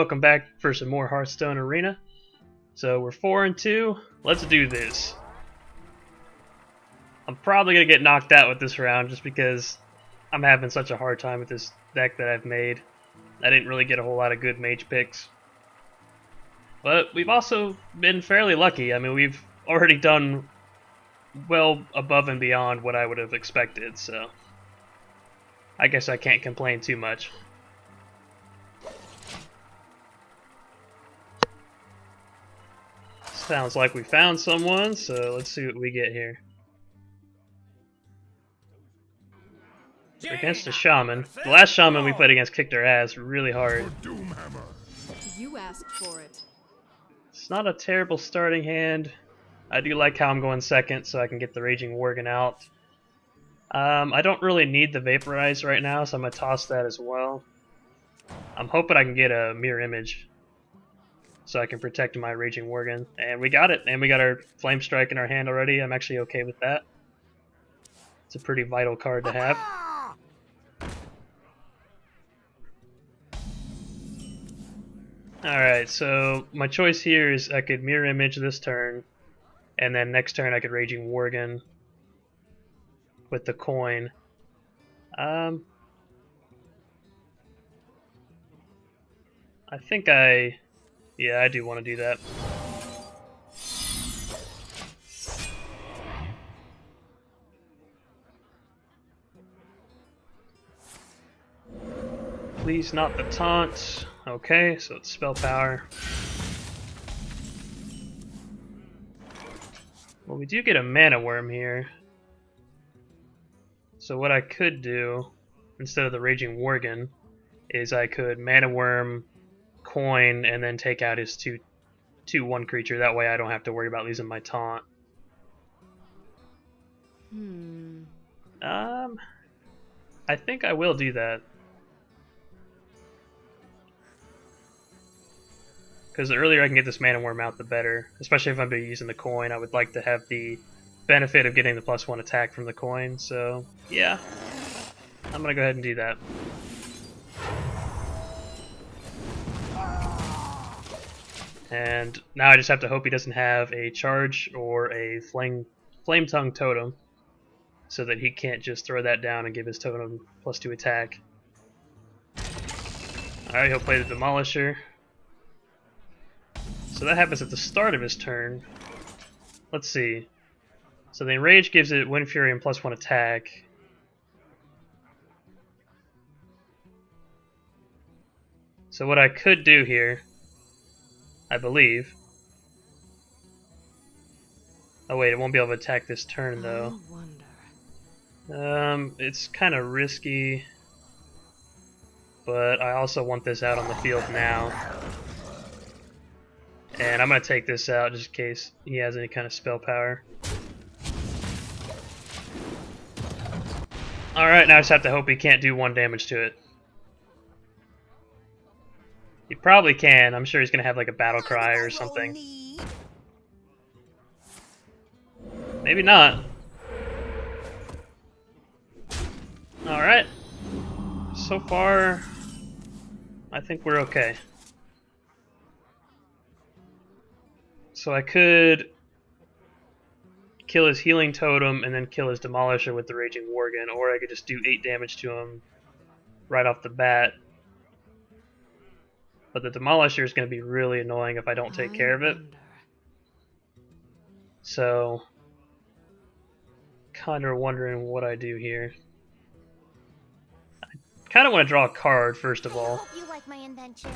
Welcome back for some more Hearthstone Arena. So we're 4-2. Let's do this. I'm probably gonna get knocked out with this round just because I'm having such a hard time with this deck that I've made. I didn't really get a whole lot of good mage picks. But we've also been fairly lucky. I mean, we've already done well above and beyond what I would have expected, so I guess I can't complain too much. Sounds like we found someone, so let's see what we get here. Against a shaman. The last shaman we played against kicked our ass really hard. You asked for it. It's not a terrible starting hand. I do like how I'm going second, so I can get the Raging Worgen out. I don't really need the Vaporize right now, so I'm going to toss that as well. I'm hoping I can get a Mirror Image so I can protect my Raging Worgen. And we got it, and we got our Flame Strike in our hand already. I'm actually okay with that. It's a pretty vital card to have. Alright, so my choice here is I could Mirror Image this turn, and then next turn I could Raging Worgen with the coin. I think yeah, I do want to do that. Please not the taunt. Okay, so it's spell power. Well, we do get a mana worm here. So what I could do, instead of the Raging Worgen, is I could mana worm, coin, and then take out his 2/1 creature. That way I don't have to worry about losing my taunt. I think I will do that. Because the earlier I can get this mana worm out, the better. Especially if I'm using the coin, I would like to have the benefit of getting the +1 attack from the coin. So, yeah. I'm going to go ahead and do that. And now I just have to hope he doesn't have a charge or a flame tongue totem, so that he can't just throw that down and give his totem +2 attack. Alright, he'll play the Demolisher. So that happens at the start of his turn. Let's see. So the Enrage gives it Wind Fury and +1 attack. So what I could do here, I believe. Oh wait, it won't be able to attack this turn though. It's kind of risky, but I also want this out on the field now. And I'm going to take this out just in case he has any kind of spell power. Alright, now I just have to hope he can't do 1 damage to it. He probably can. I'm sure he's going to have like a battle cry or something. Maybe not. Alright. So far, I think we're okay. So I could kill his Healing Totem and then kill his Demolisher with the Raging Worgen, or I could just do 8 damage to him right off the bat. But the Demolisher is going to be really annoying if I don't take care of it. So, kind of wondering what I do here. I kind of want to draw a card first of all. You like my invention.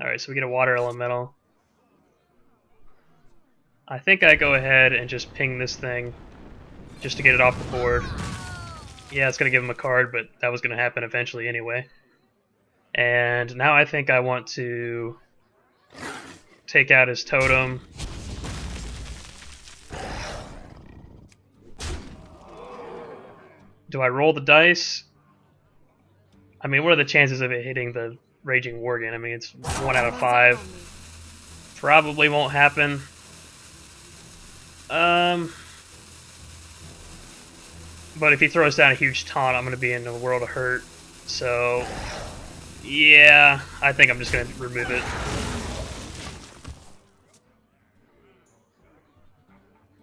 Alright, so we get a Water Elemental. I think I go ahead and just ping this thing just to get it off the board. Yeah, it's going to give him a card, but that was going to happen eventually anyway. And now I think I want to take out his totem. Do I roll the dice? I mean, what are the chances of it hitting the Raging Worgen? I mean, it's 1 out of 5. Probably won't happen. But if he throws down a huge taunt, I'm going to be in a world of hurt. So Yeah, I think I'm just gonna remove it.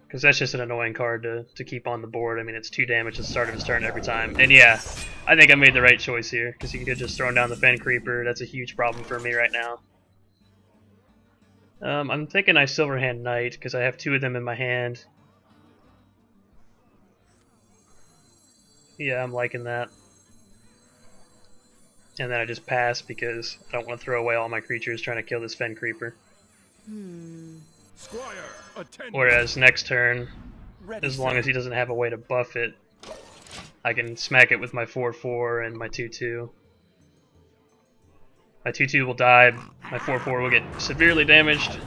Because that's just an annoying card to keep on the board. I mean, it's 2 damage at the start of his turn every time. And yeah, I think I made the right choice here, because he could just throw down the Fen Creeper. That's a huge problem for me right now. I'm thinking I Silverhand Knight, because I have 2 of them in my hand. Yeah, I'm liking that. And then I just pass, because I don't want to throw away all my creatures trying to kill this Fen Creeper. Squire, Whereas next turn, as long as he doesn't have a way to buff it, I can smack it with my 4/4 and my 2/2. My 2/2 will die, my 4/4 will get severely damaged,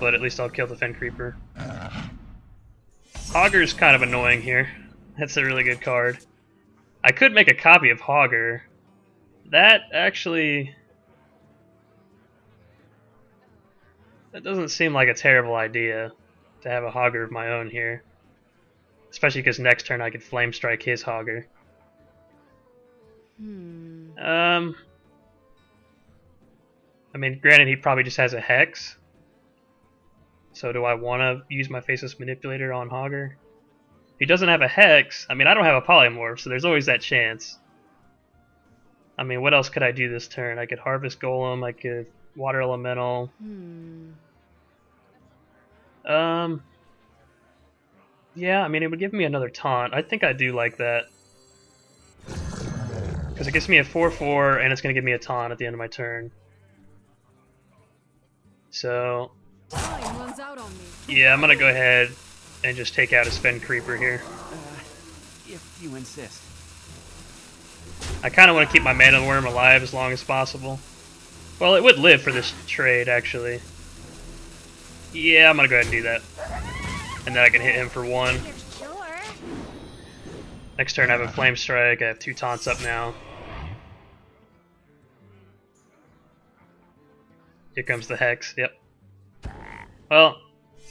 but at least I'll kill the Fen Creeper. Hogger's kind of annoying here. That's a really good card. I could make a copy of Hogger. That actually... That doesn't seem like a terrible idea, to have a Hogger of my own here. Especially because next turn I could Flame Strike his Hogger. I mean, granted, he probably just has a Hex. So do I want to use my Faceless Manipulator on Hogger? If he doesn't have a Hex, I mean, I don't have a Polymorph, so there's always that chance. I mean, what else could I do this turn? I could Harvest Golem, I could Water Elemental. Yeah, I mean, it would give me another taunt. I think I do like that. Because it gives me a 4/4, and it's going to give me a taunt at the end of my turn. So, Time runs out on me. yeah, I'm going to go ahead and just take out a Fen Creeper here. if you insist. I kind of want to keep my Mana Worm alive as long as possible. Well, it would live for this trade, actually. Yeah, I'm going to go ahead and do that. And then I can hit him for 1. Next turn I have a Flame Strike, I have 2 taunts up now. Here comes the Hex, yep. Well,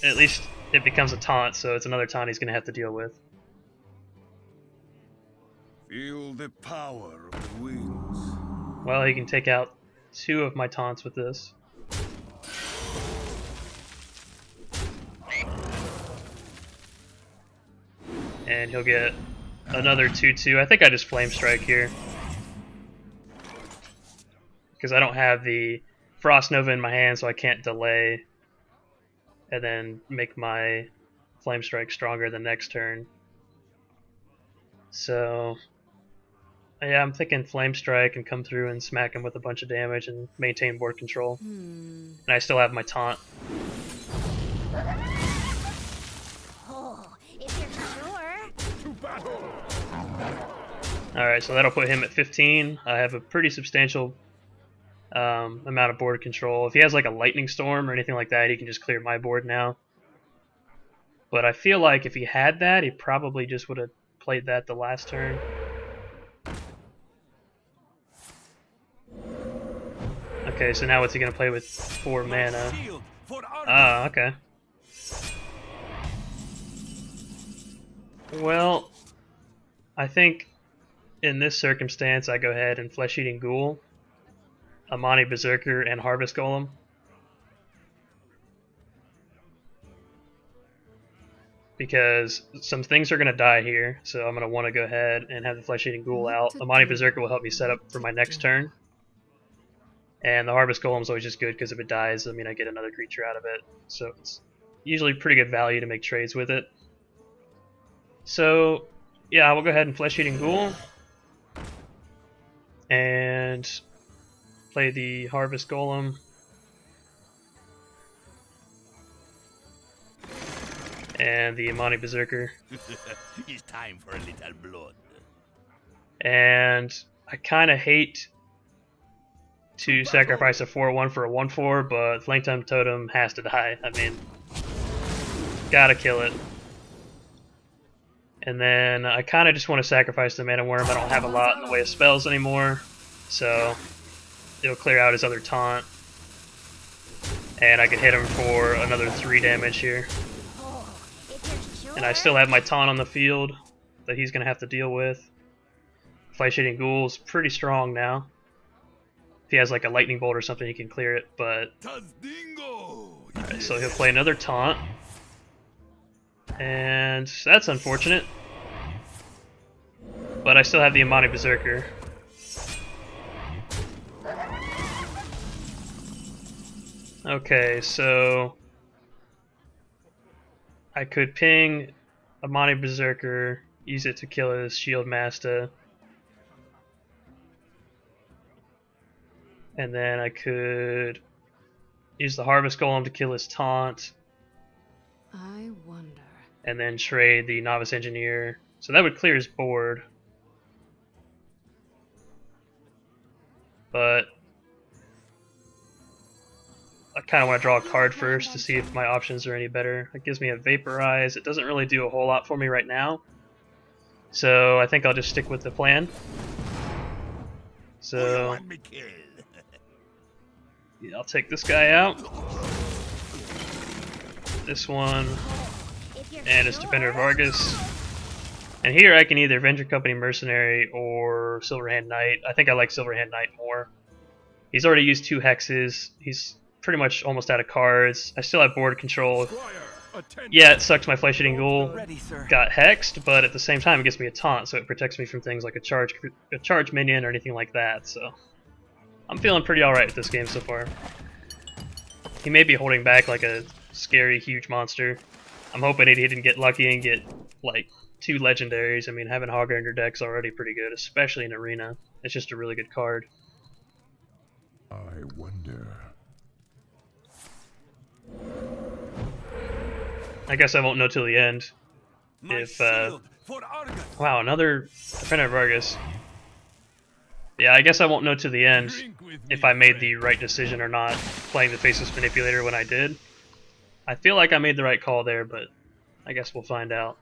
at least it becomes a taunt, so it's another taunt he's going to have to deal with. Feel the power of the winds. Well, he can take out 2 of my taunts with this. And he'll get another 2/2. I think I just Flame Strike here. Because I don't have the Frost Nova in my hand, so I can't delay. And then make my Flame Strike stronger the next turn. So, yeah, I'm thinking Flame Strike and come through and smack him with a bunch of damage and maintain board control. And I still have my taunt. Alright, so that'll put him at 15. I have a pretty substantial amount of board control. If he has like a Lightning Storm or anything like that, he can just clear my board now. But I feel like if he had that, he probably just would have played that the last turn. Okay, so now what's he going to play with 4 mana? Ah, okay. Well, I think in this circumstance I go ahead and Flesh Eating Ghoul, Amani Berserker, and Harvest Golem. Because some things are going to die here, so I'm going to want to go ahead and have the Flesh Eating Ghoul out. Amani Berserker will help me set up for my next turn. And the Harvest Golem is always just good because if it dies, I mean, I get another creature out of it. So it's usually pretty good value to make trades with it. So, yeah, I will go ahead and Flesh Eating Ghoul. And play the Harvest Golem. And the Amani Berserker. It's time for a little blood. And I kind of hate to sacrifice a 4/1 for a 1/4, but Flametime Totem has to die. I mean, gotta kill it. And then I kind of just want to sacrifice the Mana Worm. I don't have a lot in the way of spells anymore, so it'll clear out his other taunt. And I can hit him for another 3 damage here. And I still have my taunt on the field that he's going to have to deal with. Flesh Eating Ghoul is pretty strong now. he has like a lightning bolt or something, he can clear it. But Tazdingo! alright, so he'll play another taunt, and that's unfortunate. But I still have the Amani Berserker. Okay, so I could ping Amani Berserker, use it to kill his Shield Master. And then I could use the Harvest Golem to kill his taunt. I wonder. And then trade the Novice Engineer. So that would clear his board. But I kind of want to draw a card first to see if my options are any better. It gives me a Vaporize. It doesn't really do a whole lot for me right now. So I think I'll just stick with the plan. So yeah, I'll take this guy out. This one. And it's Defender of Argus. And here I can either Venture Company Mercenary or Silverhand Knight. I think I like Silverhand Knight more. He's already used 2 hexes. He's pretty much almost out of cards. I still have board control. Yeah, it sucks my Flesh Eating Ghoul got hexed, but at the same time it gives me a taunt, so it protects me from things like a charge minion or anything like that. So I'm feeling pretty alright with this game so far. He may be holding back like a scary, huge monster. I'm hoping he didn't get lucky and get like 2 legendaries. I mean, having Hogger in your deck's already pretty good, especially in Arena. It's just a really good card. I wonder. I guess I won't know till the end. If wow, another Defender of Argus. Yeah, I guess I won't know till the end if I made the right decision or not, playing the Faceless Manipulator when I did. I feel like I made the right call there, but I guess we'll find out.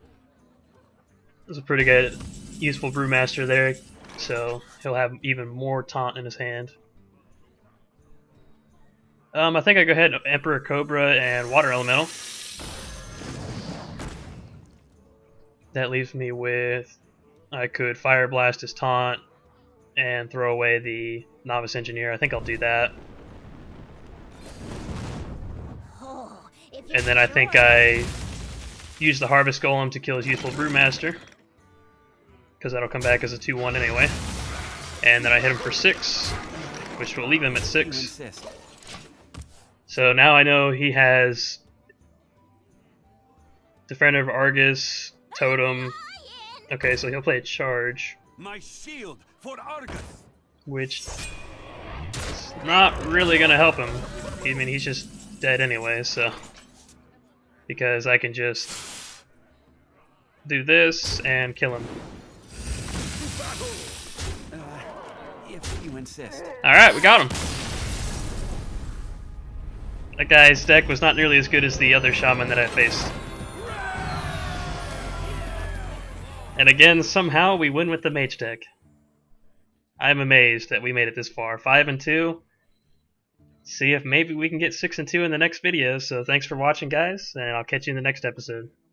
There's a pretty good, useful Brewmaster there, so he'll have even more taunt in his hand. I think I go ahead and Emperor Cobra and Water Elemental. That leaves me with, I could Fire Blast his taunt and throw away the Novice Engineer. I think I'll do that. And then I think I use the Harvest Golem to kill his useful Brewmaster, because that'll come back as a 2-1 anyway. And then I hit him for 6, which will leave him at 6. So now I know he has Defender of Argus, Totem. Okay, so he'll play a charge. My shield for Argus. Which is not really gonna help him. I mean, he's just dead anyway, so. Because I can just do this and kill him. If you insist. Alright, we got him. That guy's deck was not nearly as good as the other shaman that I faced. And again, somehow we win with the mage deck. I'm amazed that we made it this far. 5-2. See if maybe we can get 6-2 in the next video. So thanks for watching, guys, and I'll catch you in the next episode.